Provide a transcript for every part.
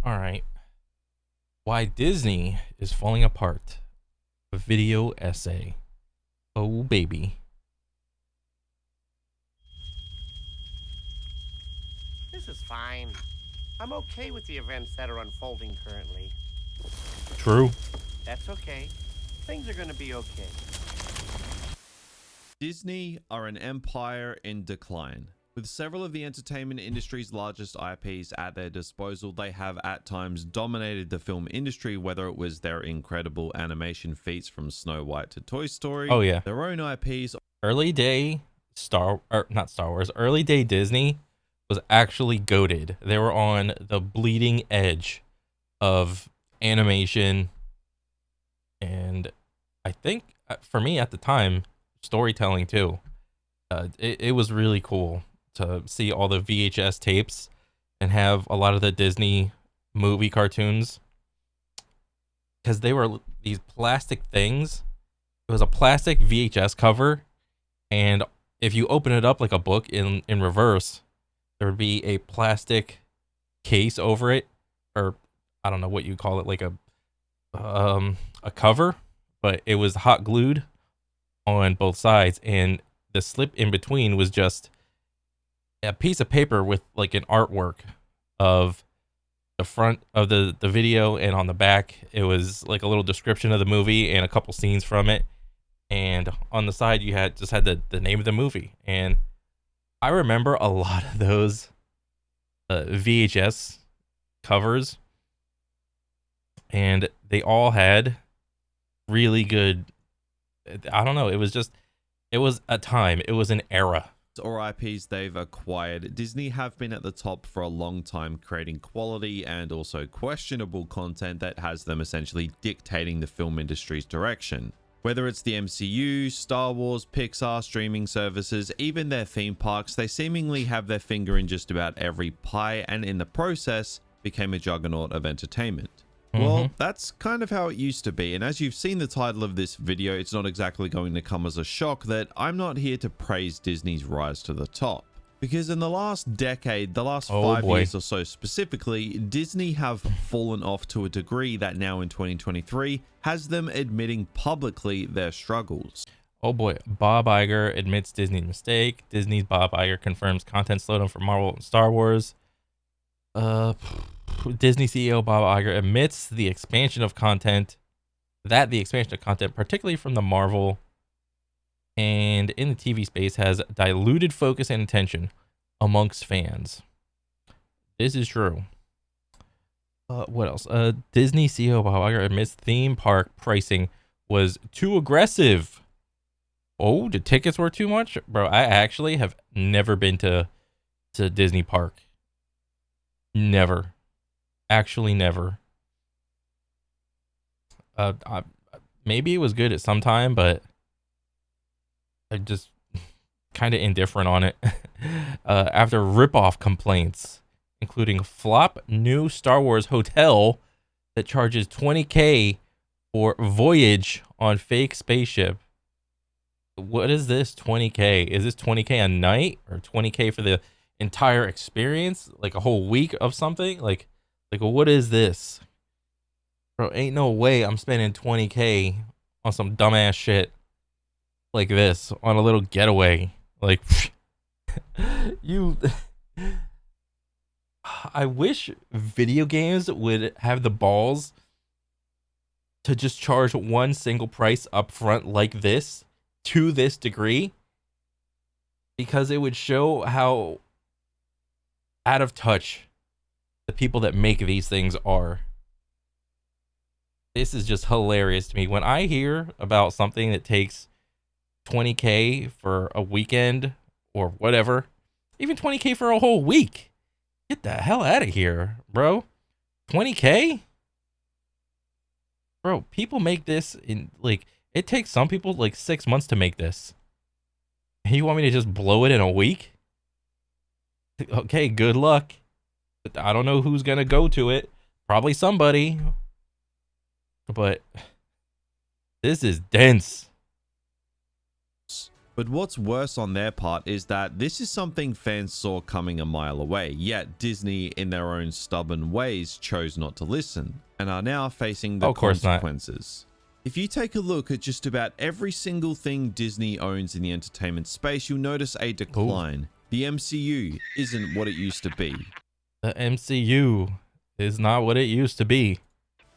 All right. Why Disney is falling apart. A video essay. Oh, baby. This is fine. I'm okay with the events that are unfolding currently. True. That's okay. Things are gonna be okay. Disney are an empire in decline. With several of the entertainment industry's largest IPs at their disposal, they have at times dominated the film industry, whether it was their incredible animation feats from Snow White to Toy Oh, Story, yeah. their own IPs. Early day not Star Wars. Early day Disney was actually goated. They were on the bleeding edge of animation. And I think for me at the time, storytelling too. It was really cool to see all the VHS tapes and have a lot of the Disney movie cartoons because they were these plastic things. It was a plastic VHS cover, and if you open it up like a book in reverse, there would be a plastic case over it, or I don't know what you call it, like a cover, but it was hot glued on both sides, and the slip in between was just a piece of paper with like an artwork of the front of the video, and on the back it was like a little description of the movie and a couple scenes from it, and on the side you had the name of the movie. And I remember a lot of those VHS covers, and they all had really good, I don't know, it was a time, it was an era. Or IPs they've acquired, Disney have been at the top for a long time, creating quality and also questionable content that has them essentially dictating the film industry's direction. Whether it's the MCU, Star Wars, Pixar, streaming services, even their theme parks, they seemingly have their finger in just about every pie, and in the process became a juggernaut of entertainment. Well, that's kind of how it used to be, and as you've seen the title of this video, it's not exactly going to come as a shock that I'm not here to praise Disney's rise to the top. Because in the last decade, the last 5 years or so specifically, Disney have fallen off to a degree that now in 2023 has them admitting publicly their struggles. Oh boy, Bob Iger admits Disney's mistake. Disney's Bob Iger confirms content slowdown for Marvel and Star Wars. Disney CEO Bob Iger admits the expansion of content, particularly from the Marvel and in the TV space, has diluted focus and attention amongst fans. This is true. What else? Disney CEO Bob Iger admits theme park pricing was too aggressive. Oh, the tickets were too much? Bro, I actually have never been to Disney Park. Never. Actually, never. Maybe it was good at some time, but I just kind of indifferent on it. After ripoff complaints, including flop new Star Wars hotel that charges $20K for voyage on fake spaceship. What is this 20K? Is this 20K a night or 20K for the entire experience? Like a whole week of something? Like what is this? Bro, ain't no way I'm spending 20K on some dumbass shit like this on a little getaway. Like you I wish video games would have the balls to just charge one single price up front like this to this degree, because it would show how out of touch the people that make these things are. This is just hilarious to me. When I hear about something that takes 20K for a weekend or whatever, even 20K for a whole week, get the hell out of here, bro. 20K? Bro, people make this in like, it takes some people like 6 months to make this. And you want me to just blow it in a week? Okay, good luck. I don't know who's gonna go to it. Probably somebody. But this is dense. But what's worse on their part is that this is something fans saw coming a mile away, yet Disney, in their own stubborn ways, chose not to listen and are now facing the consequences. If you take a look at just about every single thing Disney owns in the entertainment space, you'll notice a decline. The MCU isn't what it used to be. The MCU is not what it used to be.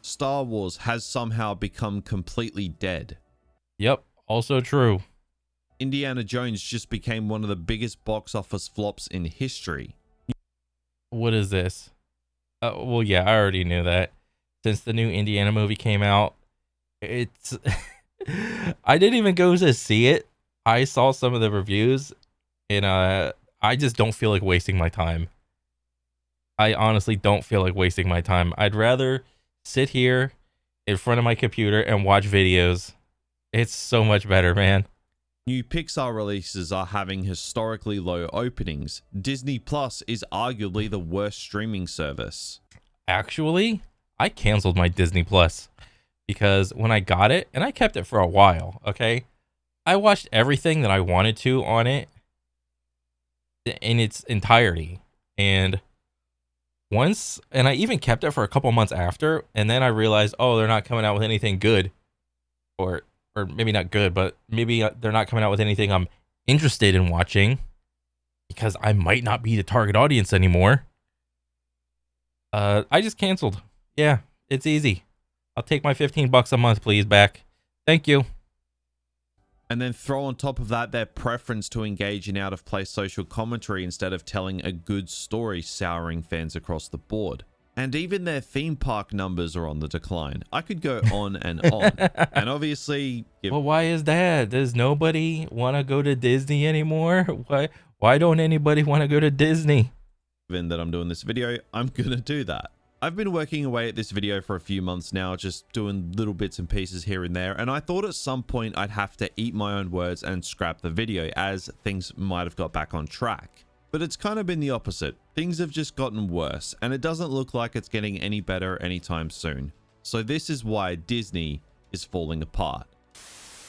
Star Wars has somehow become completely dead. Yep, also true. Indiana Jones just became one of the biggest box office flops in history. What is this? Well, yeah, I already knew that. Since the new Indiana movie came out, it's... I didn't even go to see it. I saw some of the reviews, and I just don't feel like wasting my time. I honestly don't feel like wasting my time. I'd rather sit here in front of my computer and watch videos. It's so much better, man. New Pixar releases are having historically low openings. Disney Plus is arguably the worst streaming service. Actually, I canceled my Disney Plus because when I got it, and I kept it for a while, okay? I watched everything that I wanted to on it in its entirety. And I even kept it for a couple months after, and then I realized, oh, they're not coming out with anything good. Or maybe not good, but maybe they're not coming out with anything I'm interested in watching because I might not be the target audience anymore. I just canceled. Yeah, it's easy. I'll take my $15 a month, please, back. Thank you. And then throw on top of that their preference to engage in out-of-place social commentary instead of telling a good story, souring fans across the board. And even their theme park numbers are on the decline. I could go on and on. And obviously... Well, why is that? Does nobody want to go to Disney anymore? Why don't anybody want to go to Disney? Given that I'm doing this video, I'm gonna do that. I've been working away at this video for a few months now, just doing little bits and pieces here and there, and I thought at some point I'd have to eat my own words and scrap the video, as things might have got back on track. But it's kind of been the opposite. Things have just gotten worse, and it doesn't look like it's getting any better anytime soon. So this is why Disney is falling apart.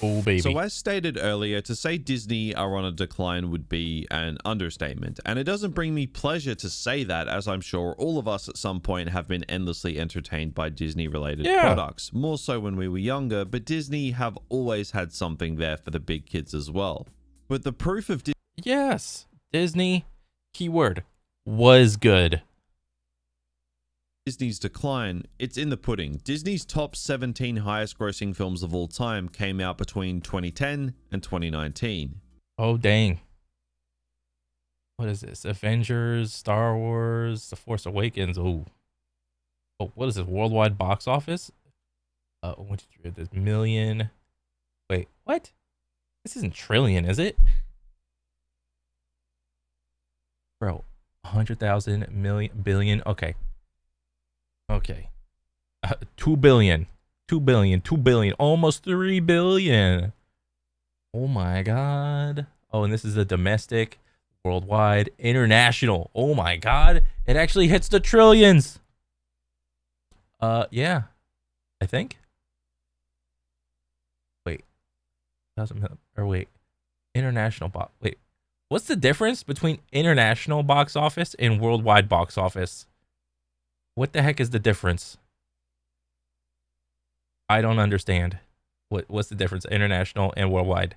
Oh, baby. So as stated earlier, to say Disney are on a decline would be an understatement. And it doesn't bring me pleasure to say that, as I'm sure all of us at some point have been endlessly entertained by Disney-related products. More so when we were younger, but Disney have always had something there for the big kids as well. But the proof of Yes, Disney, keyword, was good. Disney's decline, it's in the pudding. Disney's top 17 highest grossing films of all time came out between 2010 and 2019. Oh, dang. What is this? Avengers, Star Wars, The Force Awakens. Oh, what is this? Worldwide box office? What did you read this? Million. Wait, what? This isn't trillion, is it? Bro, 100,000 million billion. Okay. 2 billion, almost 3 billion. Oh my god. Oh, and this is the domestic, worldwide, international. Oh my god, it actually hits the trillions. Yeah, I think. Wait, international box. Wait, what's the difference between international box office and worldwide box office? What the heck is the difference? I don't understand. What's the difference? International and worldwide.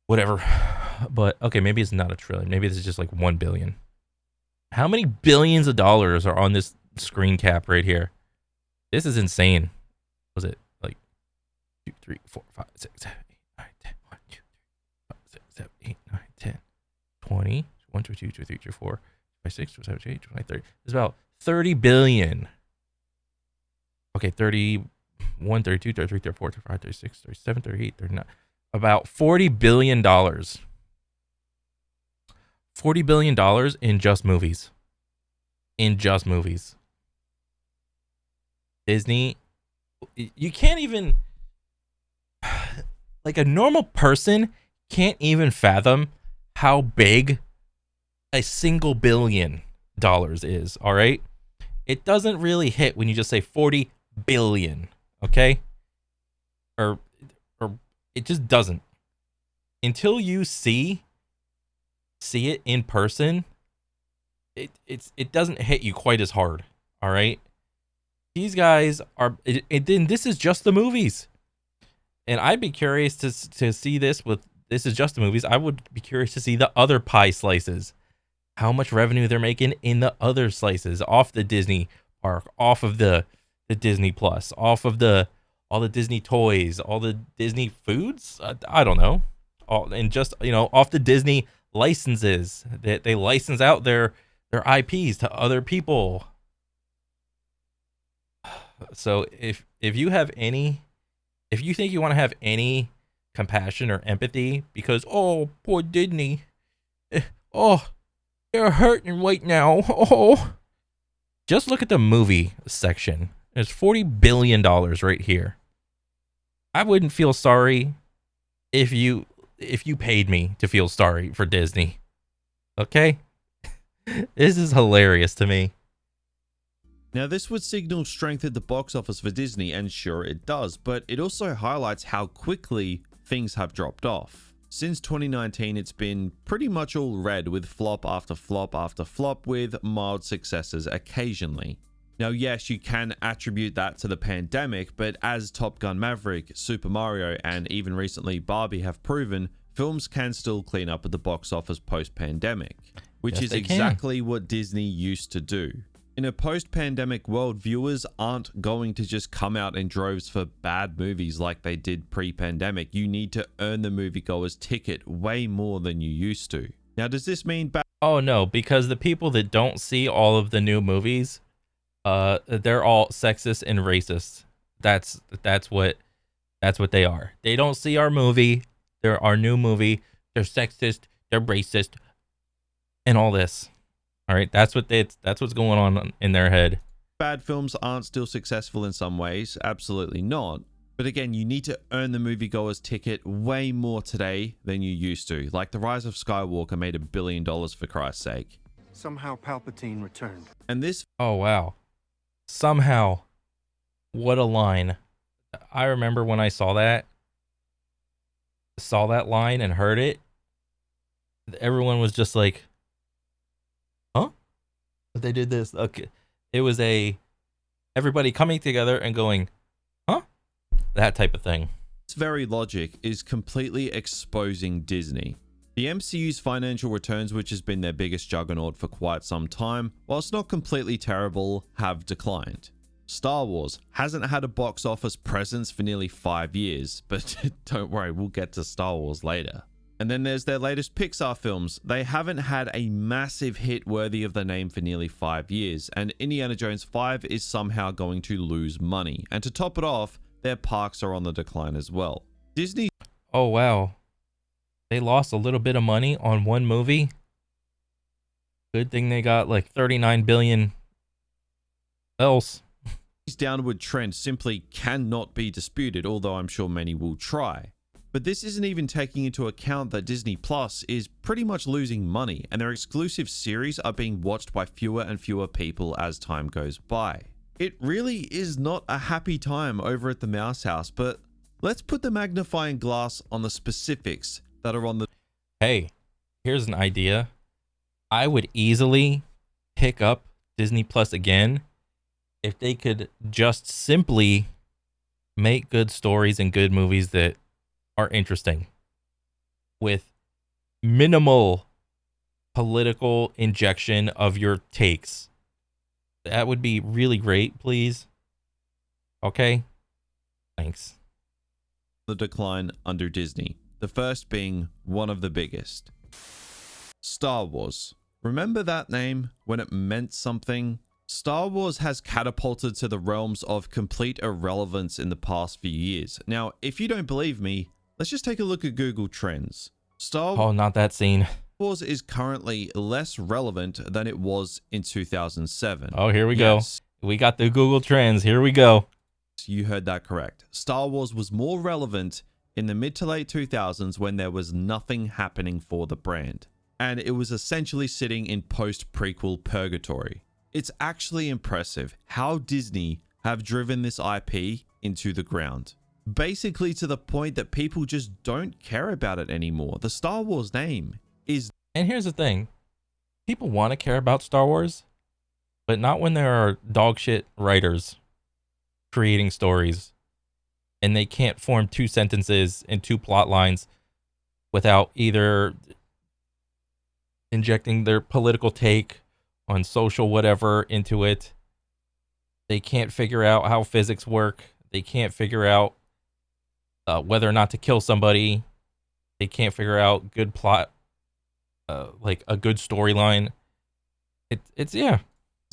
Whatever. But okay, maybe it's not a trillion. Maybe this is just like 1 billion. How many billions of dollars are on this screen cap right here? This is insane. Was it like 2, 3, 4, 5, 6, 7, 8, 9, 10, 1, 2, 3, 4, 5, 6, 7, 8, 9, 10, 20, 1, 2, 3, 3, 4, 5, 6, 7, 8, 9, 30. It's about 30 billion. Okay, 31, 32, 33, 34, 35, 36, 37, 38, 39. About $40 billion. $40 billion in just movies. Disney, you can't even, like, a normal person can't even fathom how big a single $1 billion is, all right? It doesn't really hit when you just say 40 billion, okay? Or it just doesn't. until you see it in person, it doesn't hit you quite as hard. All right, these guys are. Then this is just the movies, and I'd be curious to see this with. This is just the movies. I would be curious to see the other pie slices, how much revenue they're making in the other slices off the Disney park, off of the Disney Plus, off of all the Disney toys, all the Disney foods. I don't know, and just off the Disney licenses that they license out their IPs to other people. So if you have any, if you think you want to have any compassion or empathy because poor Disney, they're hurting right now. Just look at the movie section. There's $40 billion right here. I wouldn't feel sorry if you paid me to feel sorry for Disney. Okay? This is hilarious to me. Now, this would signal strength at the box office for Disney, and sure it does, but it also highlights how quickly things have dropped off. Since 2019, it's been pretty much all red, with flop after flop after flop, with mild successes occasionally. Now, yes, you can attribute that to the pandemic, but as Top Gun Maverick, Super Mario, and even recently Barbie have proven, films can still clean up at the box office post-pandemic, which is exactly what Disney used to do. In a post-pandemic world, viewers aren't going to just come out in droves for bad movies like they did pre-pandemic. You need to earn the moviegoer's ticket way more than you used to. Now, does this mean bad? Oh no, because the people that don't see all of the new movies, they're all sexist and racist. That's what they are. They don't see our movie, our new movie. They're sexist, they're racist, and all this. All right, that's what's going on in their head. Bad films aren't still successful in some ways, absolutely not. But again, you need to earn the moviegoer's ticket way more today than you used to. Like The Rise of Skywalker made $1 billion for Christ's sake. Somehow Palpatine returned. And this... Oh wow. Somehow. What a line. I remember when I saw that line and heard it, everyone was just like, huh? They did this. Okay. It was everybody coming together and going, huh? That type of thing. This very logic is completely exposing Disney. The MCU's financial returns, which has been their biggest juggernaut for quite some time, whilst not completely terrible, have declined. Star Wars hasn't had a box office presence for nearly 5 years, but don't worry, we'll get to Star Wars later. And then there's their latest Pixar films. They haven't had a massive hit worthy of the name for nearly 5 years, and Indiana Jones 5 is somehow going to lose money. And to top it off, their parks are on the decline as well. Disney... Oh wow. They lost a little bit of money on one movie. Good thing they got like 39 billion else. This downward trend simply cannot be disputed, although I'm sure many will try. But this isn't even taking into account that Disney Plus is pretty much losing money, and their exclusive series are being watched by fewer and fewer people as time goes by. It really is not a happy time over at the Mouse House, but let's put the magnifying glass on the specifics that are on the... Hey, here's an idea. I would easily pick up Disney Plus again if they could just simply make good stories and good movies that are interesting with minimal political injection of your takes. That would be really great, please. Okay? Thanks. The decline under Disney. The first being one of the biggest. Star Wars. Remember that name when it meant something? Star Wars has catapulted to the realms of complete irrelevance in the past few years. Now, if you don't believe me, let's just take a look at Google Trends. Oh, not that scene. Wars is currently less relevant than it was in 2007. Oh, here we go. We got the Google Trends. Here we go. You heard that correct. Star Wars was more relevant in the mid to late 2000s when there was nothing happening for the brand. And it was essentially sitting in post-prequel purgatory. It's actually impressive how Disney have driven this IP into the ground. Basically to the point that people just don't care about it anymore. The Star Wars name is... And here's the thing. People want to care about Star Wars, but not when there are dog shit writers creating stories and they can't form two sentences and two plot lines without either injecting their political take on social whatever into it. They can't figure out how physics work. They can't figure out whether or not to kill somebody. They can't figure out good plot, like a good storyline. It's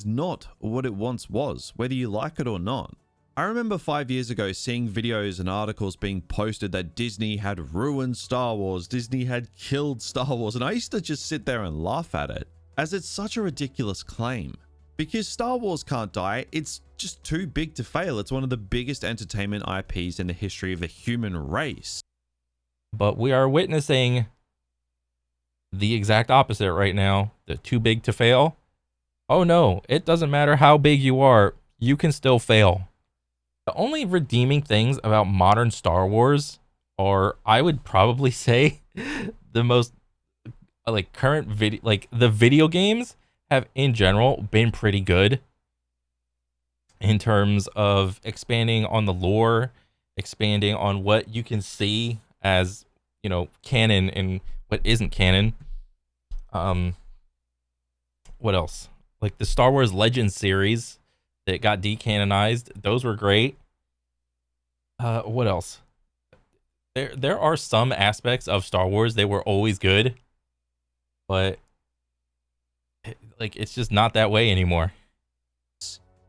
not what it once was, whether you like it or not. I remember 5 years ago seeing videos and articles being posted that Disney had ruined Star Wars, Disney had killed Star Wars, and I used to just sit there and laugh at it, as it's such a ridiculous claim. Because Star Wars can't die, it's just too big to fail. It's one of the biggest entertainment IPs in the history of the human race. But we are witnessing the exact opposite right now. The too big to fail. Oh no, it doesn't matter how big you are, you can still fail. The only redeeming things about modern Star Wars are, I would probably say, the most like current video, like the video games have in general been pretty good in terms of expanding on the lore, expanding on what you can see as, you know, canon and what isn't canon. What else? Like the Star Wars Legends series that got decanonized, those were great. What else? There are some aspects of Star Wars that were always good, but like it's just not that way anymore.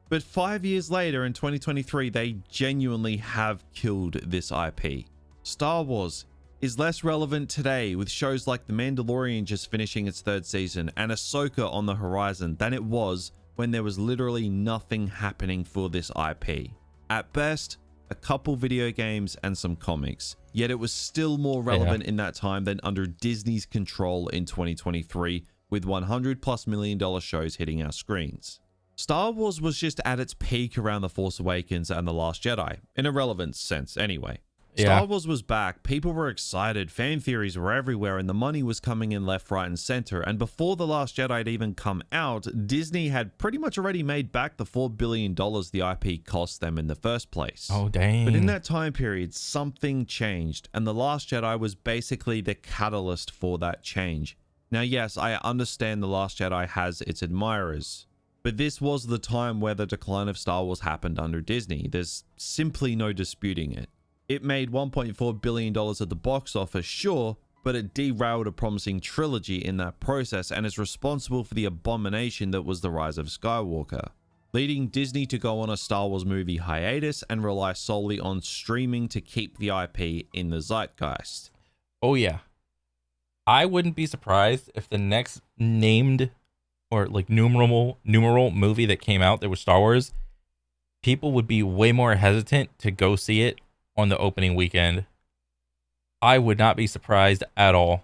But 5 years later in 2023, they genuinely have killed this IP. Star Wars is less relevant today with shows like The Mandalorian just finishing its 3rd season and Ahsoka on the horizon than it was when there was literally nothing happening for this IP. At best, a couple video games and some comics, yet it was still more relevant in that time than under Disney's control in 2023 with $100+ million shows hitting our screens. Star Wars was just at its peak around The Force Awakens and The Last Jedi, in a relevant sense anyway. Star Wars was back, people were excited, fan theories were everywhere, and the money was coming in left, right, and center. And before The Last Jedi had even come out, Disney had pretty much already made back the $4 billion the IP cost them in the first place. Oh, dang. But in that time period, something changed, and The Last Jedi was basically the catalyst for that change. Now, yes, I understand The Last Jedi has its admirers, but this was the time where the decline of Star Wars happened under Disney. There's simply no disputing it. It made $1.4 billion at the box office, sure, but it derailed a promising trilogy in that process and is responsible for the abomination that was The Rise of Skywalker, leading Disney to go on a Star Wars movie hiatus and rely solely on streaming to keep the IP in the zeitgeist. Oh yeah. I wouldn't be surprised if the next named or like numeral movie that came out that was Star Wars, people would be way more hesitant to go see it on the opening weekend. I would not be surprised at all.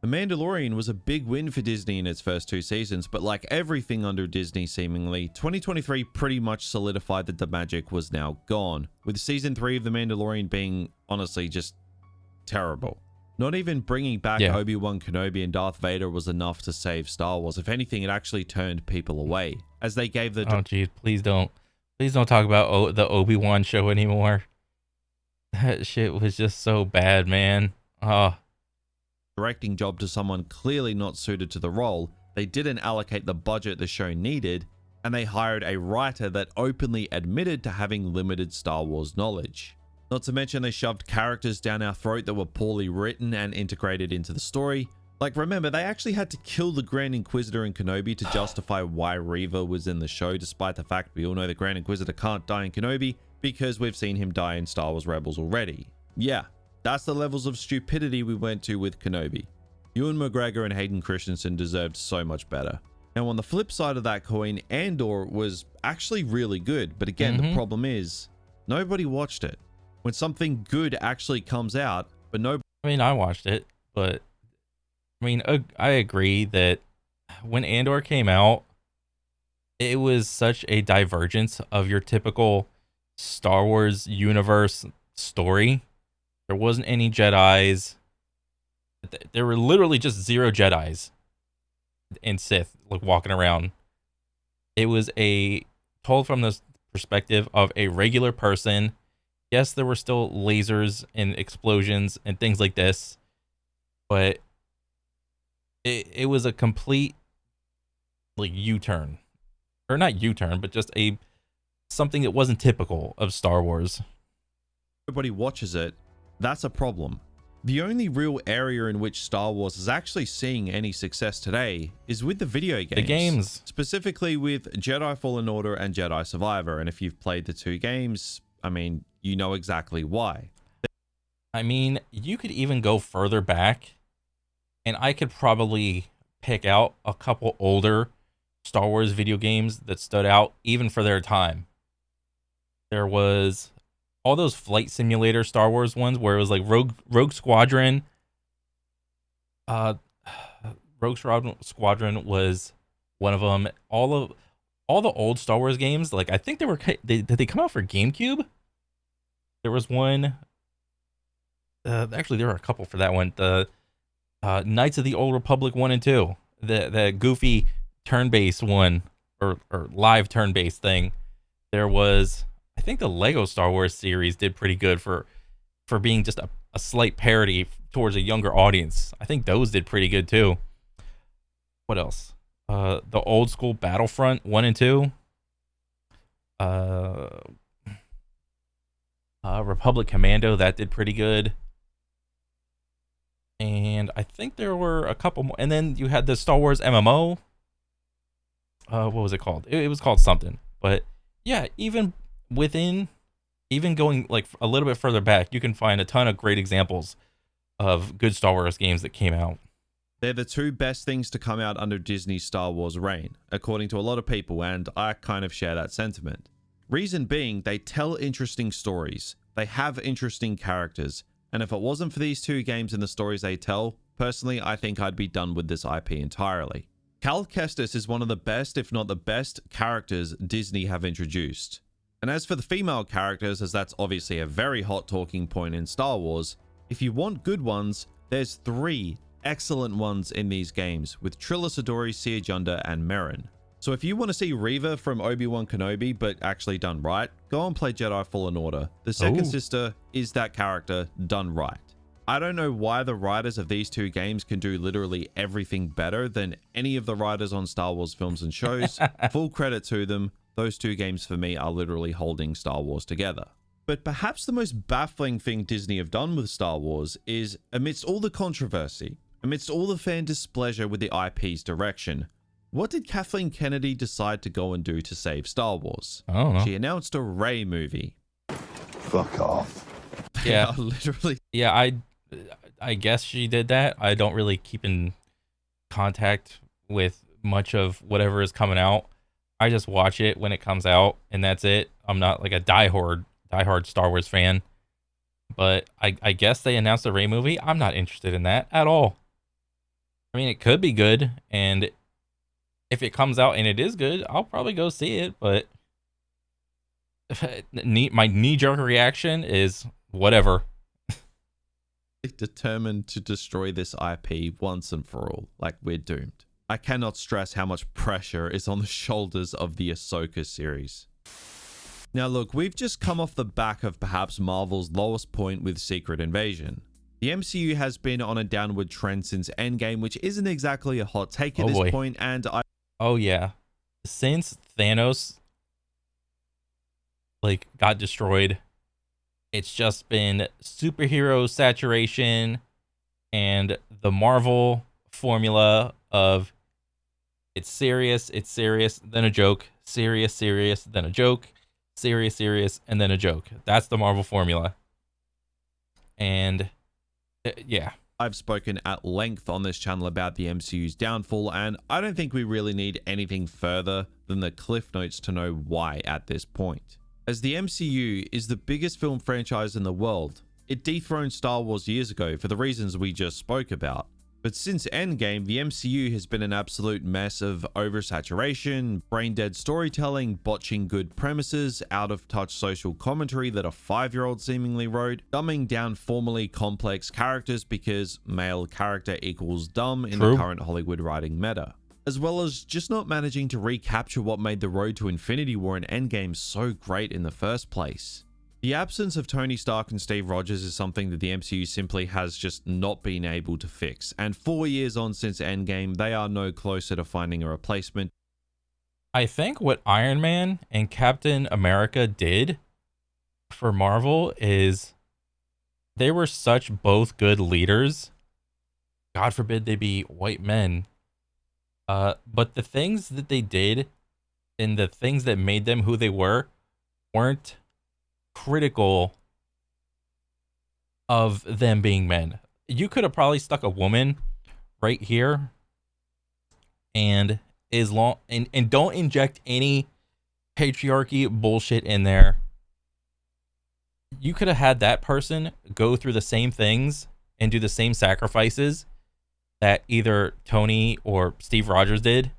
The Mandalorian was a big win for Disney in its first 2 seasons, but like everything under Disney seemingly, 2023 pretty much solidified that the magic was now gone, with season 3 of The Mandalorian being honestly just terrible. Not even bringing back Obi-Wan Kenobi and Darth Vader was enough to save Star Wars. If anything, it actually turned people away, as they gave the... Oh geez, please don't talk about the Obi-Wan show anymore. That shit was just so bad, man. Directing job to someone clearly not suited to the role. They didn't allocate the budget the show needed, and they hired a writer that openly admitted to having limited Star Wars knowledge. Not to mention they shoved characters down our throat that were poorly written and integrated into the story. Like, remember, they actually had to kill the Grand Inquisitor in Kenobi to justify why Reva was in the show, despite the fact we all know the Grand Inquisitor can't die in Kenobi because we've seen him die in Star Wars Rebels already. Yeah, that's the levels of stupidity we went to with Kenobi. Ewan McGregor and Hayden Christensen deserved so much better. Now, on the flip side of that coin, Andor was actually really good, but again, the problem is nobody watched it. When something good actually comes out, but nobody... I mean, I watched it, but I mean, I agree that when Andor came out, it was such a divergence of your typical Star Wars universe story. There wasn't any Jedis. There were literally just zero Jedis and Sith like walking around. It was told from the perspective of a regular person. Yes, there were still lasers and explosions and things like this, but it was a complete like U-turn. Or not U-turn, but just something that wasn't typical of Star Wars. Everybody watches it, that's a problem. The only real area in which Star Wars is actually seeing any success today is with the video games. The games. Specifically with Jedi Fallen Order and Jedi Survivor. And if you've played the two games, I mean, you know exactly why. I mean, you could even go further back, and I could probably pick out a couple older Star Wars video games that stood out even for their time. There was all those flight simulator Star Wars ones where it was like Rogue Squadron. Rogue Squadron was one of them. All the old Star Wars games, like I think did they come out for GameCube? There was one. Actually, there were a couple for that one. The Knights of the Old Republic 1 and 2. The goofy turn-based one or live turn-based thing. There was, I think the Lego Star Wars series did pretty good for being just a slight parody towards a younger audience. I think those did pretty good too. What else? The old school Battlefront 1 and 2. Republic Commando, that did pretty good. And I think there were a couple more. And then you had the Star Wars MMO. What was it called? It was called something. But yeah, even going like a little bit further back, you can find a ton of great examples of good Star Wars games that came out. They're the two best things to come out under Disney's Star Wars reign, according to a lot of people, and I kind of share that sentiment. Reason being, they tell interesting stories, they have interesting characters, and if it wasn't for these two games and the stories they tell, personally, I think I'd be done with this IP entirely. Cal Kestis is one of the best, if not the best, characters Disney have introduced. And as for the female characters, as that's obviously a very hot talking point in Star Wars, if you want good ones, there's 3 excellent ones in these games, with Trilla Sidori, Sia Junda, and Merrin. So if you want to see Reva from Obi-Wan Kenobi, but actually done right, go and play Jedi Fallen Order. The second sister is that character done right. I don't know why the writers of these two games can do literally everything better than any of the writers on Star Wars films and shows. Full credit to them. Those two games for me are literally holding Star Wars together. But perhaps the most baffling thing Disney have done with Star Wars is, amidst all the controversy, amidst all the fan displeasure with the IP's direction, what did Kathleen Kennedy decide to go and do to save Star Wars? I don't know. She announced a Rey movie. Fuck off. Yeah. Literally. Yeah, I guess she did that. I don't really keep in contact with much of whatever is coming out. I just watch it when it comes out, and that's it. I'm not like a diehard Star Wars fan. But I guess they announced a Rey movie. I'm not interested in that at all. I mean, it could be good, and if it comes out and it is good, I'll probably go see it, but my knee-jerk reaction is whatever. Determined to destroy this IP once and for all. Like, we're doomed. I cannot stress how much pressure is on the shoulders of the Ahsoka series. Now look, we've just come off the back of perhaps Marvel's lowest point with Secret Invasion. The MCU has been on a downward trend since Endgame, which isn't exactly a hot take at this point, and Oh yeah. Since Thanos got destroyed, it's just been superhero saturation and the Marvel formula of it's serious, then a joke, serious, then a joke, serious, and then a joke. That's the Marvel formula. And yeah. I've spoken at length on this channel about the MCU's downfall, and I don't think we really need anything further than the cliff notes to know why at this point. As the MCU is the biggest film franchise in the world, it dethroned Star Wars years ago for the reasons we just spoke about. But since Endgame, the MCU has been an absolute mess of oversaturation, brain-dead storytelling, botching good premises, out-of-touch social commentary that a 5-year-old seemingly wrote, dumbing down formerly complex characters because male character equals dumb in the current Hollywood writing meta, as well as just not managing to recapture what made the road to Infinity War and Endgame so great in the first place. The absence of Tony Stark and Steve Rogers is something that the MCU simply has just not been able to fix, and 4 years on since Endgame, they are no closer to finding a replacement. I think what Iron Man and Captain America did for Marvel is they were such both good leaders. God forbid they be white men. But the things that they did and the things that made them who they were weren't critical of them being men. You could have probably stuck a woman right here and and don't inject any patriarchy bullshit in there. You could have had that person go through the same things and do the same sacrifices that either Tony or Steve Rogers did,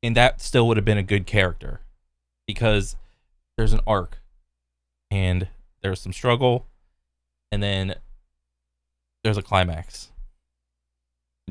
and that still would have been a good character because there's an arc and there's some struggle and then there's a climax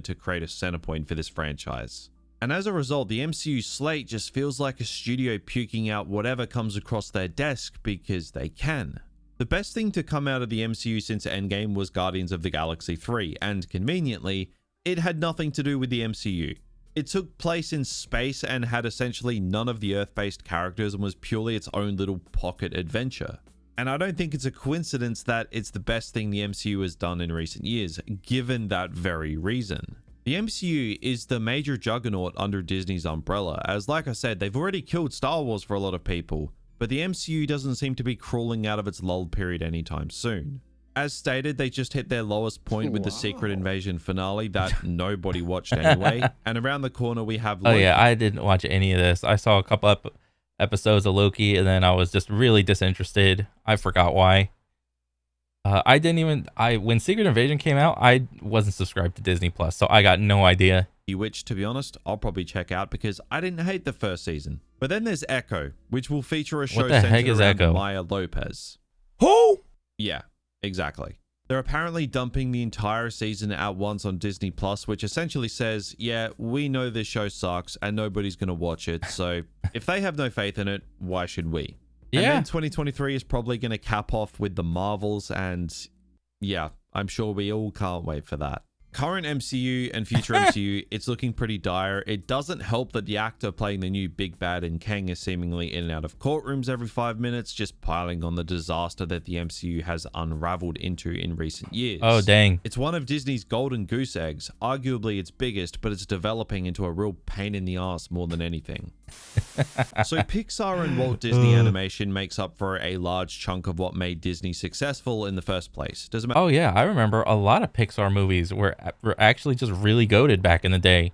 To create a center point for this franchise. And as a result, the MCU slate just feels like a studio puking out whatever comes across their desk because they can. The best thing to come out of the MCU since Endgame was Guardians of the Galaxy 3, and conveniently, it had nothing to do with the MCU. It took place in space and had essentially none of the Earth-based characters and was purely its own little pocket adventure. And I don't think it's a coincidence that it's the best thing the MCU has done in recent years, given that very reason. The MCU is the major juggernaut under Disney's umbrella, as like I said, they've already killed Star Wars for a lot of people, but the MCU doesn't seem to be crawling out of its lull period anytime soon. As stated, they just hit their lowest point with the Secret Invasion finale that nobody watched anyway, and around the corner we have Loki. Oh yeah, I didn't watch any of this. I saw a couple episodes of Loki and then I was just really disinterested. I forgot why. When Secret Invasion came out, I wasn't subscribed to Disney Plus, so I got no idea. Which, to be honest, I'll probably check out because I didn't hate the first season. But then there's Echo, which will feature a show What the heck centered is around Echo? Maya Lopez. Who? Yeah, exactly. They're apparently dumping the entire season at once on Disney Plus, which essentially says, yeah, we know this show sucks and nobody's going to watch it, so if they have no faith in it, why should we? And Yeah. then 2023 is probably going to cap off with the Marvels, and yeah, I'm sure we all can't wait for that. Current MCU and future MCU, it's looking pretty dire. It doesn't help that the actor playing the new big bad in Kang is seemingly in and out of courtrooms every 5 minutes, just piling on the disaster that the MCU has unraveled into in recent years. Oh, dang. It's one of Disney's golden goose eggs, arguably its biggest, but it's developing into a real pain in the ass more than anything. So Pixar and Walt Disney Animation makes up for a large chunk of what made Disney successful in the first place. Does it matter? Oh yeah, I remember a lot of Pixar movies were actually just really goated back in the day.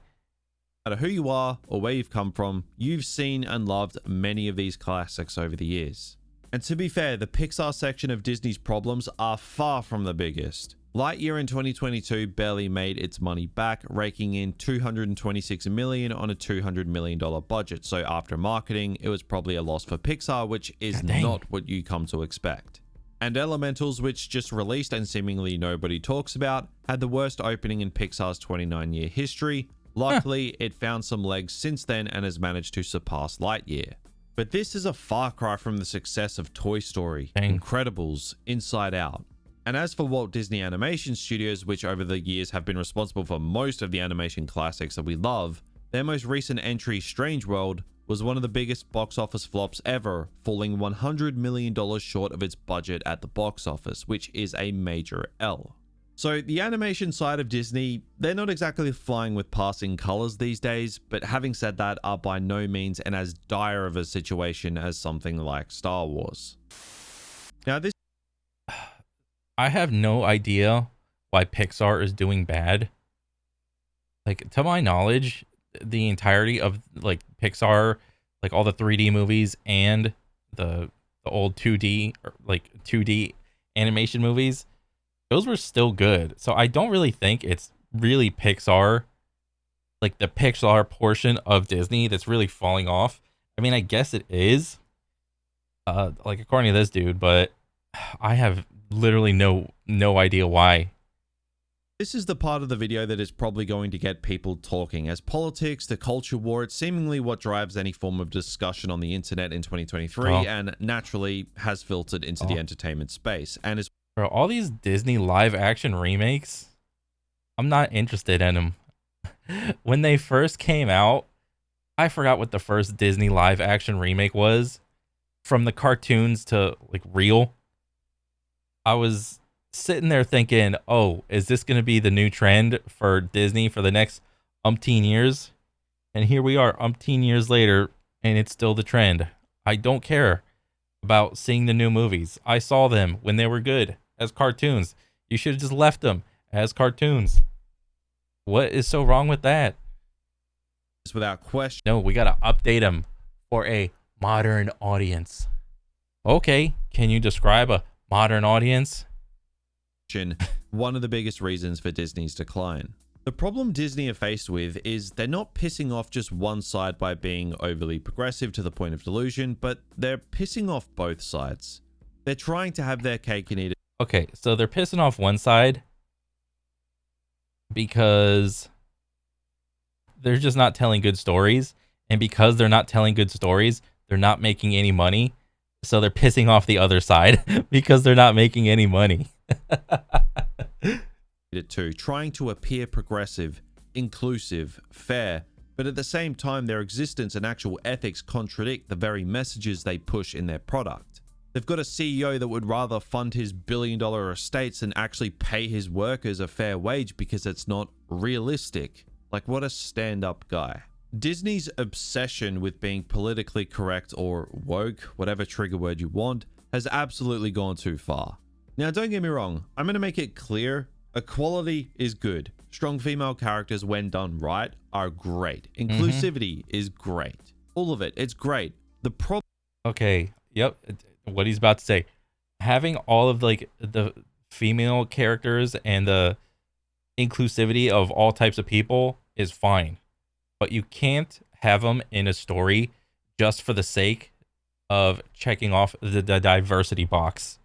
No matter who you are or where you've come from, you've seen and loved many of these classics over the years. And to be fair, the Pixar section of Disney's problems are far from the biggest. Lightyear in 2022 barely made its money back, raking in $226 million on a $200 million budget. So after marketing, it was probably a loss for Pixar, which is not what you come to expect. And Elementals, which just released and seemingly nobody talks about, had the worst opening in Pixar's 29-year history. Luckily, it found some legs since then and has managed to surpass Lightyear. But this is a far cry from the success of Toy Story, Incredibles, Inside Out. And as for Walt Disney Animation Studios, which over the years have been responsible for most of the animation classics that we love, their most recent entry, Strange World, was one of the biggest box office flops ever, falling $100 million short of its budget at the box office, which is a major L. So the animation side of Disney, they're not exactly flying with passing colors these days, but having said that, are by no means in as dire of a situation as something like Star Wars. Now this I have no idea why Pixar is doing bad. Like, to my knowledge, the entirety of like Pixar, like all the 3D movies and the old 2D or like 2D animation movies, those were still good. So I don't really think it's really Pixar, like the Pixar portion of Disney that's really falling off. I mean, I guess it is, like according to this dude, but I have literally no idea why. This is the part of the video that is probably going to get people talking, as politics, the culture war, it's seemingly what drives any form of discussion on the internet in 2023 and naturally has filtered into the entertainment space. And is Bro, all these Disney live action remakes, I'm not interested in them. When they first came out, I forgot what the first Disney live action remake was. From the cartoons to like real. I was sitting there thinking, oh, is this going to be the new trend for Disney for the next umpteen years? And here we are umpteen years later, and it's still the trend. I don't care about seeing the new movies. I saw them when they were good as cartoons. You should have just left them as cartoons. What is so wrong with that? without question. No, we got to update them for a modern audience. Okay, can you describe a modern audience? One of the biggest reasons for Disney's decline. The problem Disney are faced with is they're not pissing off just one side by being overly progressive to the point of delusion, but they're pissing off both sides. They're trying to have their cake and eat it. Okay, so they're pissing off one side because they're just not telling good stories, and because they're not telling good stories, they're not making any money. So they're pissing off the other side because they're not making any money. It too, trying to appear progressive, inclusive, fair, but at the same time their existence and actual ethics contradict the very messages they push in their product. They've got a CEO that would rather fund his billion-dollar estates than actually pay his workers a fair wage because it's not realistic. Like, what a stand-up guy. Disney's obsession with being politically correct or woke, whatever trigger word you want, has absolutely gone too far. Now, don't get me wrong, I'm going to make it clear, equality is good. Strong female characters, when done right, are great. Inclusivity is great. All of it, it's great. The problem... Okay, yep, what he's about to say. Having all of like the female characters and the inclusivity of all types of people is fine. But you can't have them in a story just for the sake of checking off the diversity box.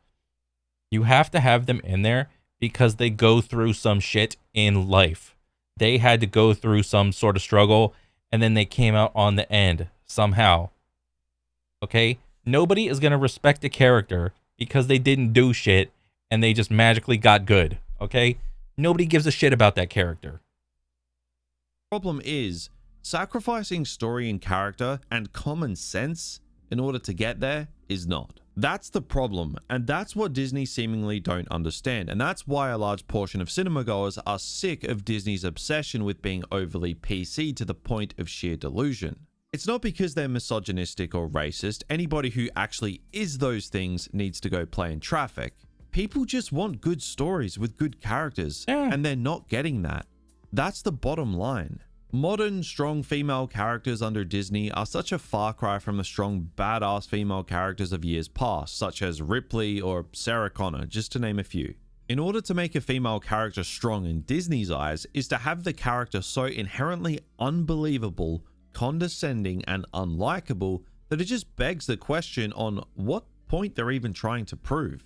You have to have them in there because they go through some shit in life. They had to go through some sort of struggle, and then they came out on the end somehow. Okay? Nobody is going to respect a character because they didn't do shit and they just magically got good. Okay? Nobody gives a shit about that character. Problem is, sacrificing story and character and common sense in order to get there is not. That's the problem, and that's what Disney seemingly don't understand, and that's why a large portion of cinema goers are sick of Disney's obsession with being overly PC to the point of sheer delusion. It's not because they're misogynistic or racist. Anybody who actually is those things needs to go play in traffic. People just want good stories with good characters, and they're not getting that. That's the bottom line. Modern, strong female characters under Disney are such a far cry from the strong, badass female characters of years past, such as Ripley or Sarah Connor, just to name a few. In order to make a female character strong in Disney's eyes, is to have the character so inherently unbelievable, condescending, and unlikable that it just begs the question on what point they're even trying to prove.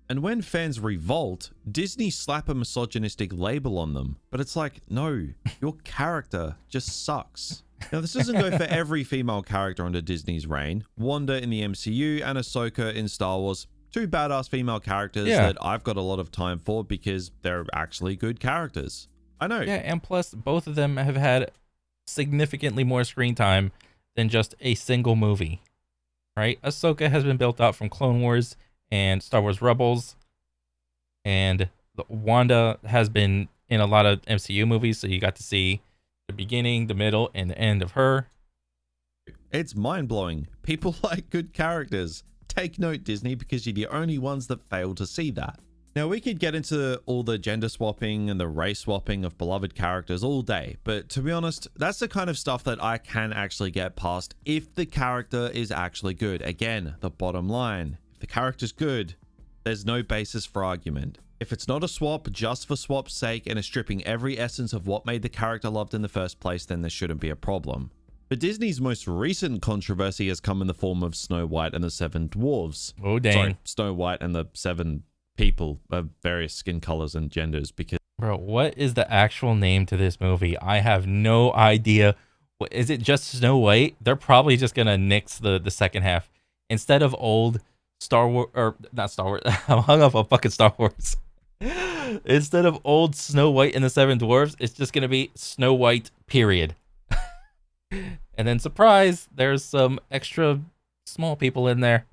And when fans revolt, Disney slap a misogynistic label on them. But it's like, no, your character just sucks. Now, this doesn't go for every female character under Disney's reign. Wanda in the MCU and Ahsoka in Star Wars, two badass female characters that I've got a lot of time for because they're actually good characters. I know. Yeah, and plus, both of them have had significantly more screen time than just a single movie, right? Ahsoka has been built up from Clone Wars and Star Wars Rebels, and Wanda has been in a lot of MCU movies, so you got to see the beginning, the middle, and the end of her. It's mind-blowing. People like good characters. Take note, Disney, because you're the only ones that fail to see that. Now, we could get into all the gender swapping and the race swapping of beloved characters all day, but to be honest, that's the kind of stuff that I can actually get past if the character is actually good. Again, the bottom line. The character's good, there's no basis for argument. If it's not a swap just for swap's sake and is stripping every essence of what made the character loved in the first place, then there shouldn't be a problem. But Disney's most recent controversy has come in the form of Snow White and the Seven Dwarves. Oh, dang. Sorry, Snow White and the Seven people of various skin colors and genders, because Bro, what is the actual name to this movie? I have no idea. Is it just Snow White? They're probably just gonna nix the second half. Instead of old Star Wars, or not Star Wars, I'm hung up on fucking Star Wars. Instead of old Snow White and the Seven Dwarves, it's just gonna be Snow White, period. And then surprise, there's some extra small people in there.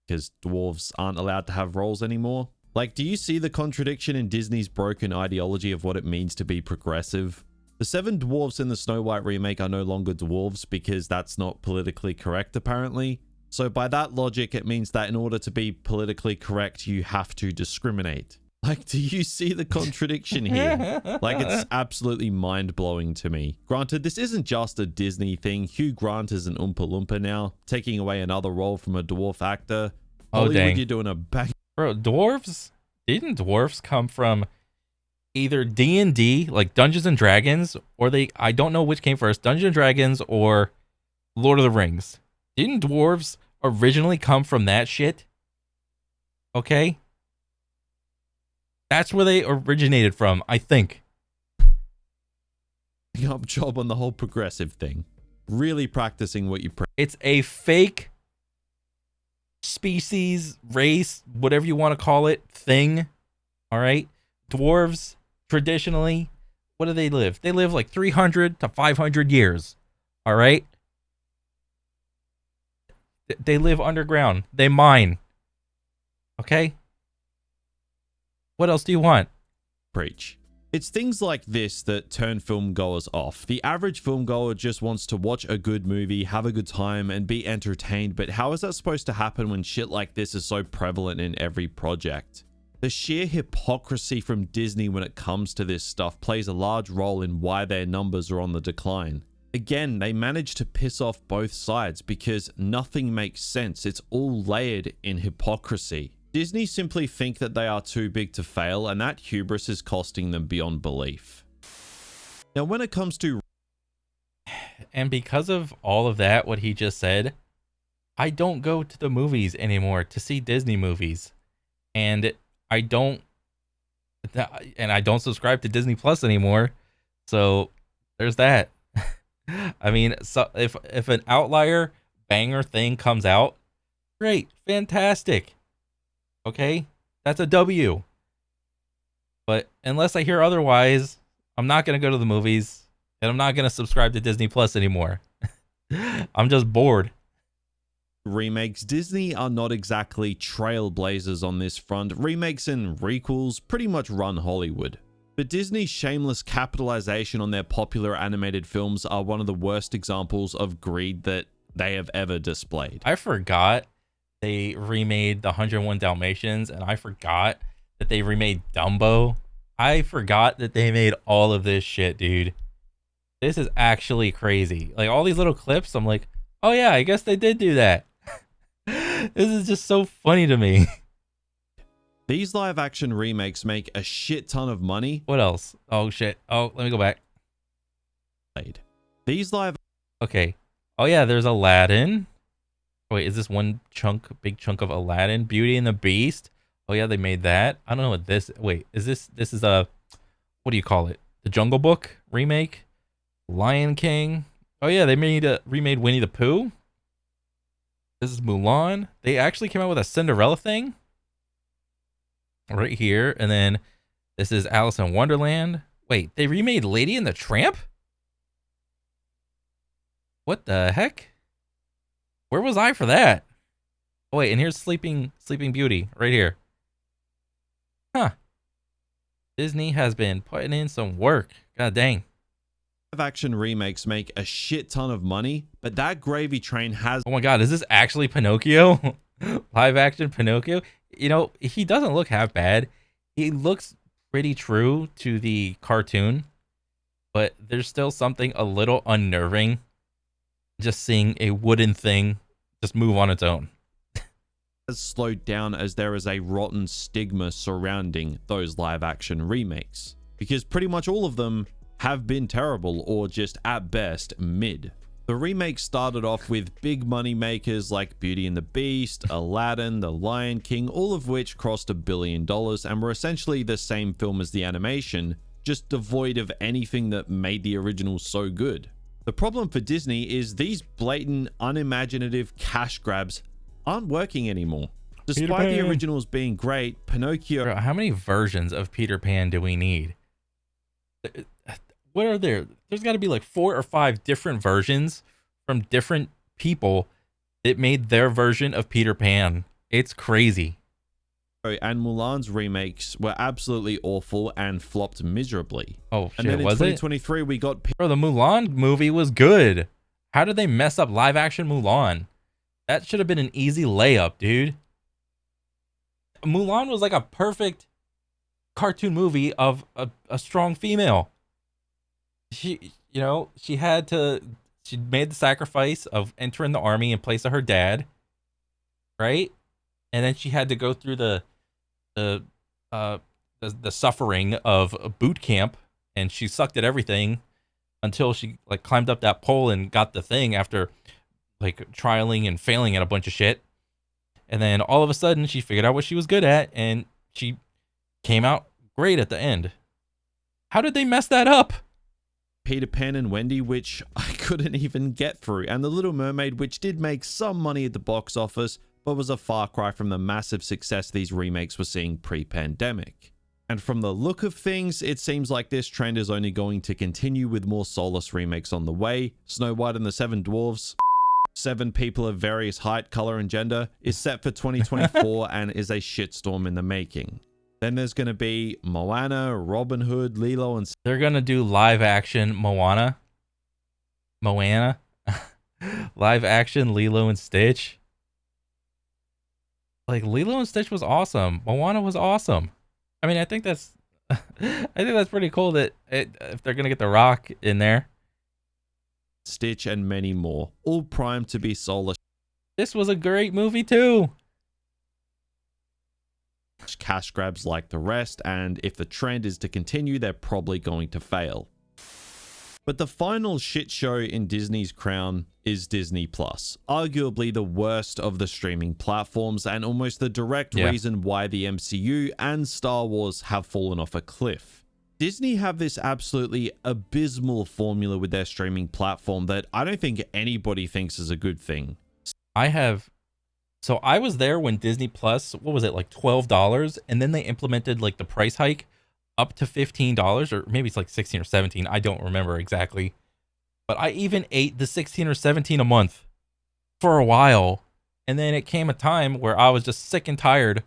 because dwarves aren't allowed to have roles anymore. Like, do you see the contradiction in Disney's broken ideology of what it means to be progressive? The seven dwarves in the Snow White remake are no longer dwarves because that's not politically correct, apparently. So by that logic, it means that in order to be politically correct, you have to discriminate. Like, do you see the contradiction here? Like, it's absolutely mind-blowing to me. Granted, this isn't just a Disney thing. Hugh Grant is an Oompa Loompa now, taking away another role from a dwarf actor. Oh, Hollywood, dang. you're doing a bang. Bro, dwarves? Didn't dwarves come from either D&D, like Dungeons and Dragons, or I don't know which came first, Dungeons and Dragons or Lord of the Rings? Didn't dwarves originally come from that shit? Okay? That's where they originated from, I think. Up job on the whole progressive thing. Really practicing what you preach. It's a fake species, race, whatever you want to call it, thing. All right? Dwarves, traditionally, what do they live? They live like 300 to 500 years. All right? They live underground. They mine. Okay? What else do you want? Preach. It's things like this that turn film goers off. The average film goer just wants to watch a good movie, have a good time, and be entertained, but how is that supposed to happen when shit like this is so prevalent in every project? The sheer hypocrisy from Disney when it comes to this stuff plays a large role in why their numbers are on the decline. Again, they manage to piss off both sides because nothing makes sense. It's all layered in hypocrisy. Disney simply think that they are too big to fail, and that hubris is costing them beyond belief. Now, when it comes to... And because of all of that, what he just said, I don't go to the movies anymore to see Disney movies. And I don't subscribe to Disney Plus anymore. So there's that. I mean, so if an outlier banger thing comes out, great, fantastic. Okay, that's a W. But unless I hear otherwise, I'm not going to go to the movies, and I'm not going to subscribe to Disney Plus anymore. I'm just bored. Remakes, Disney are not exactly trailblazers on this front. Remakes and requels pretty much run Hollywood. But Disney's shameless capitalization on their popular animated films are one of the worst examples of greed that they have ever displayed. I forgot they remade the 101 Dalmatians, and I forgot that they remade Dumbo. I forgot that they made all of this shit, dude. This is actually crazy. Like, all these little clips, I'm like, oh yeah, I guess they did do that. This is just so funny to me. These live action remakes make a shit ton of money. What else? Oh shit. Oh, let me go back. These live... Okay. Oh yeah, there's Aladdin. Wait, is this one big chunk of Aladdin? Beauty and the Beast. Oh yeah, they made that. I don't know what this... Wait, is this is a... What do you call it? The Jungle Book remake? Lion King. Oh yeah, they remade Winnie the Pooh. This is Mulan. They actually came out with a Cinderella thing right here. And then this is Alice in Wonderland. Wait, they remade Lady and the Tramp? What the heck? Where was I for that? Oh wait, and here's Sleeping Beauty right here. Huh. Disney has been putting in some work. God dang. Live action remakes make a shit ton of money, but that gravy train has... Oh my god, is this actually Pinocchio? Live action Pinocchio? You know, he doesn't look half bad. He looks pretty true to the cartoon, but there's still something a little unnerving just seeing a wooden thing just move on its own. has slowed down as there is a rotten stigma surrounding those live action remakes, because pretty much all of them have been terrible or just at best mid. The remake started off with big money makers like Beauty and the Beast, Aladdin, The Lion King, all of which crossed $1 billion and were essentially the same film as the animation, just devoid of anything that made the original so good. The problem for Disney is these blatant, unimaginative cash grabs aren't working anymore. Despite the originals being great, Pinocchio... Bro, how many versions of Peter Pan do we need? What are there? There's got to be like 4 or 5 different versions from different people that made their version of Peter Pan. It's crazy. And Mulan's remakes were absolutely awful and flopped miserably. Oh, shit, and then in was 2023, we got... Bro, the Mulan movie was good. How did they mess up live action Mulan? That should have been an easy layup, dude. Mulan was like a perfect cartoon movie of a strong female. She made the sacrifice of entering the army in place of her dad, right? And then she had to go through the suffering of boot camp, and she sucked at everything until she like climbed up that pole and got the thing after like trialing and failing at a bunch of shit. And then all of a sudden she figured out what she was good at, and she came out great at the end. How did they mess that up? Peter Pan and Wendy, which I couldn't even get through, and The Little Mermaid, which did make some money at the box office, but was a far cry from the massive success these remakes were seeing pre-pandemic. And from the look of things, it seems like this trend is only going to continue with more soulless remakes on the way. Snow White and the Seven Dwarfs, 7 people of various height, color, and gender, is set for 2024 and is a shitstorm in the making. Then there's going to be Moana, Robin Hood, Lilo, and... They're going to do live action Moana. Live action Lilo and Stitch. Like, Lilo and Stitch was awesome. Moana was awesome. I mean, I think that's pretty cool that if they're going to get The Rock in there. Stitch and many more, all primed to be soulless. This was a great movie too. Cash grabs like the rest, and if the trend is to continue, they're probably going to fail. But the final shit show in Disney's crown is Disney Plus, arguably the worst of the streaming platforms and almost the direct reason why the MCU and Star Wars have fallen off a cliff. Disney have this absolutely abysmal formula with their streaming platform that I don't think anybody thinks is a good thing. So I was there when Disney Plus, what was it, like $12, and then they implemented like the price hike up to $15, or maybe it's like 16 or 17. I don't remember exactly. But I even ate the 16 or 17 a month for a while. And then it came a time where I was just sick and tired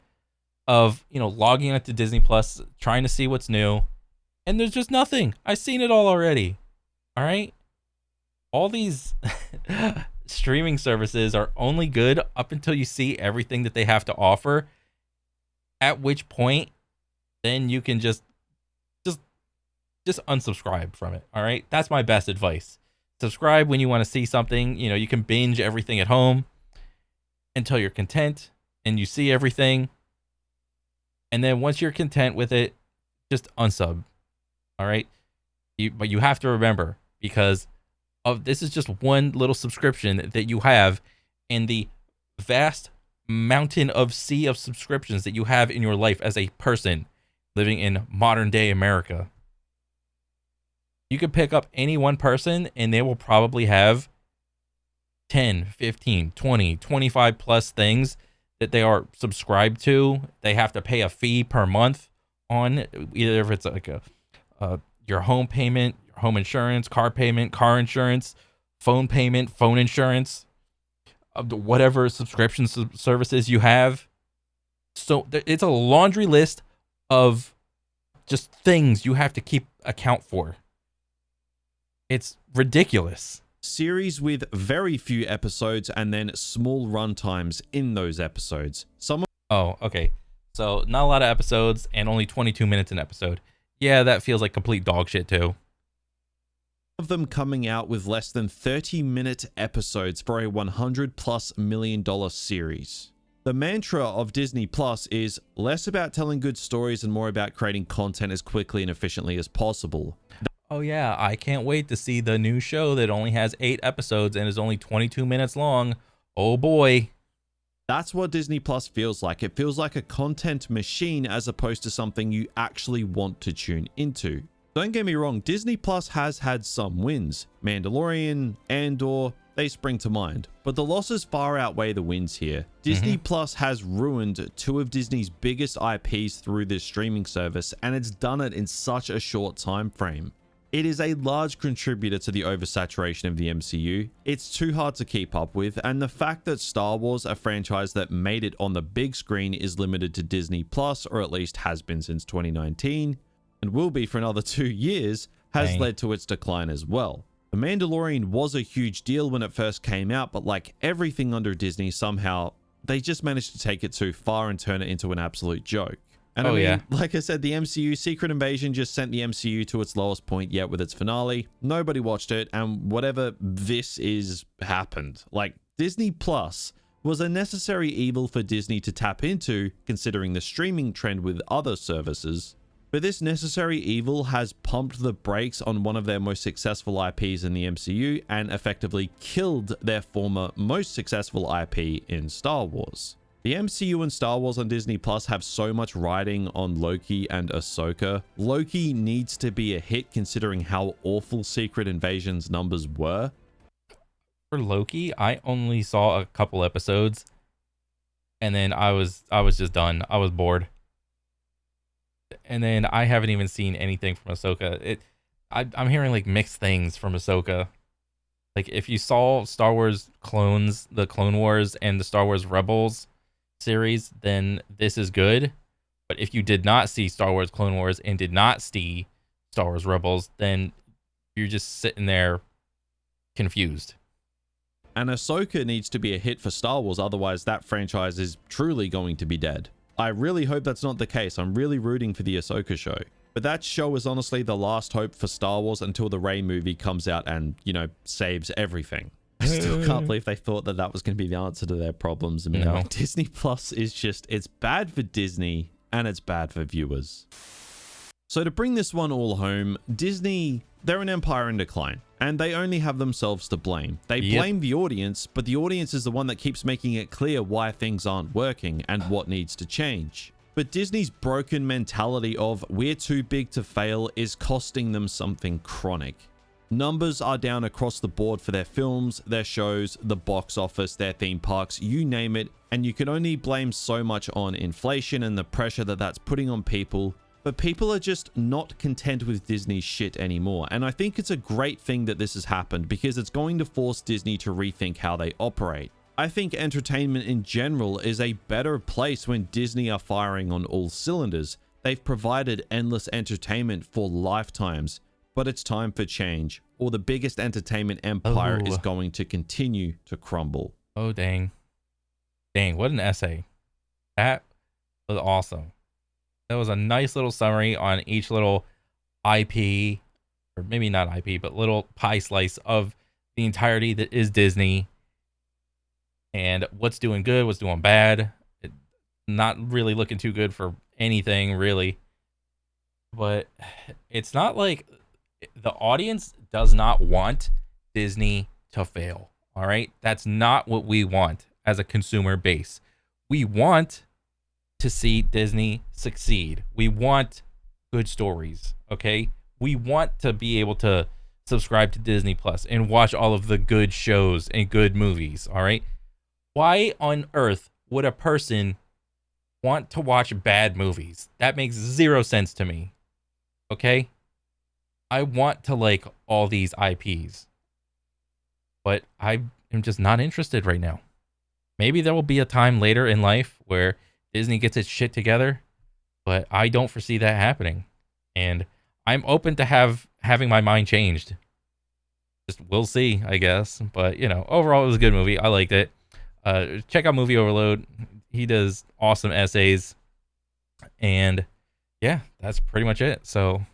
of, logging into Disney Plus, trying to see what's new. And there's just nothing. I've seen it all already. All right. All these streaming services are only good up until you see everything that they have to offer. At which point, then you can just unsubscribe from it. All right. That's my best advice. Subscribe when you want to see something. You can binge everything at home until you're content and you see everything. And then once you're content with it, just unsub. All right. But you have to remember, because this is just one little subscription that you have in the vast mountain of sea of subscriptions that you have in your life as a person living in modern day America. You could pick up any one person and they will probably have 10, 15, 20, 25 plus things that they are subscribed to. They have to pay a fee per month on, either if it's like your home payment, your home insurance, car payment, car insurance, phone payment, phone insurance, whatever subscription services you have. So it's a laundry list of just things you have to keep account for. It's ridiculous. Series with very few episodes and then small run times in those episodes. Oh, okay. So not a lot of episodes and only 22 minutes an episode. Yeah, that feels like complete dog shit too. Of them coming out with less than 30-minute episodes for a $100+ million series. The mantra of Disney Plus is less about telling good stories and more about creating content as quickly and efficiently as possible. Oh yeah, I can't wait to see the new show that only has 8 episodes and is only 22 minutes long. Oh boy. That's what Disney Plus feels like. It feels like a content machine as opposed to something you actually want to tune into. Don't get me wrong, Disney Plus has had some wins. Mandalorian, Andor, they spring to mind. But the losses far outweigh the wins here. Disney Plus has ruined 2 of Disney's biggest IPs through this streaming service, and it's done it in such a short time frame. It is a large contributor to the oversaturation of the MCU. It's too hard to keep up with, and the fact that Star Wars, a franchise that made it on the big screen, is limited to Disney Plus, or at least has been since 2019, and will be for another 2 years, has led to its decline as well. The Mandalorian was a huge deal when it first came out, but like everything under Disney, somehow they just managed to take it too far and turn it into an absolute joke. And I mean, like I said, the MCU Secret Invasion just sent the MCU to its lowest point yet with its finale. Nobody watched it, and whatever this is happened. Like, Disney Plus was a necessary evil for Disney to tap into, considering the streaming trend with other services. But this necessary evil has pumped the brakes on one of their most successful IPs in the MCU and effectively killed their former most successful IP in Star Wars. The MCU and Star Wars on Disney Plus have so much riding on Loki and Ahsoka. Loki needs to be a hit considering how awful Secret Invasion's numbers were. For Loki, I only saw a couple episodes and then I was just done. I was bored. And then I haven't even seen anything from Ahsoka. I'm hearing like mixed things from Ahsoka. Like, if you saw Star Wars Clones, the Clone Wars, and the Star Wars Rebels series, then this is good. But if you did not see Star Wars Clone Wars and did not see Star Wars Rebels, then you're just sitting there confused. And Ahsoka needs to be a hit for Star Wars, otherwise that franchise is truly going to be dead. I really hope that's not the case. I'm really rooting for the Ahsoka show. But that show is honestly the last hope for Star Wars until the Rey movie comes out and, you know, saves everything. I still can't believe they thought that that was going to be the answer to their problems. I mean, No. Disney Plus is just, it's bad for Disney and it's bad for viewers. So to bring this one all home, Disney, they're an empire in decline, and they only have themselves to blame. They blame the audience, but the audience is the one that keeps making it clear why things aren't working and what needs to change. But Disney's broken mentality of we're too big to fail is costing them something chronic. Numbers are down across the board for their films, their shows, the box office, their theme parks, you name it, and you can only blame so much on inflation and the pressure that that's putting on people. But people are just not content with Disney's shit anymore, and I think it's a great thing that this has happened because it's going to force Disney to rethink how they operate. I think entertainment in general is a better place when Disney are firing on all cylinders. They've provided endless entertainment for lifetimes, but it's time for change, or the biggest entertainment empire is going to continue to crumble. Oh, dang. Dang, what an essay. That was awesome. That was a nice little summary on each little IP, or maybe not IP, but little pie slice of the entirety that is Disney and what's doing good, what's doing bad. Not really looking too good for anything, really. But it's not like the audience does not want Disney to fail. All right. That's not what we want as a consumer base. We want to see Disney succeed. We want good stories, okay? We want to be able to subscribe to Disney Plus and watch all of the good shows and good movies, all right? Why on earth would a person want to watch bad movies? That makes zero sense to me, okay? I want to like all these IPs, but I am just not interested right now. Maybe there will be a time later in life where Disney gets its shit together, but I don't foresee that happening. And I'm open to having my mind changed. Just we'll see, I guess. But, you know, overall, it was a good movie. I liked it. Check out Movie Overload. He does awesome essays. And, yeah, that's pretty much it. So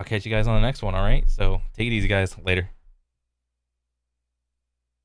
I'll catch you guys on the next one, all right? So take it easy, guys. Later.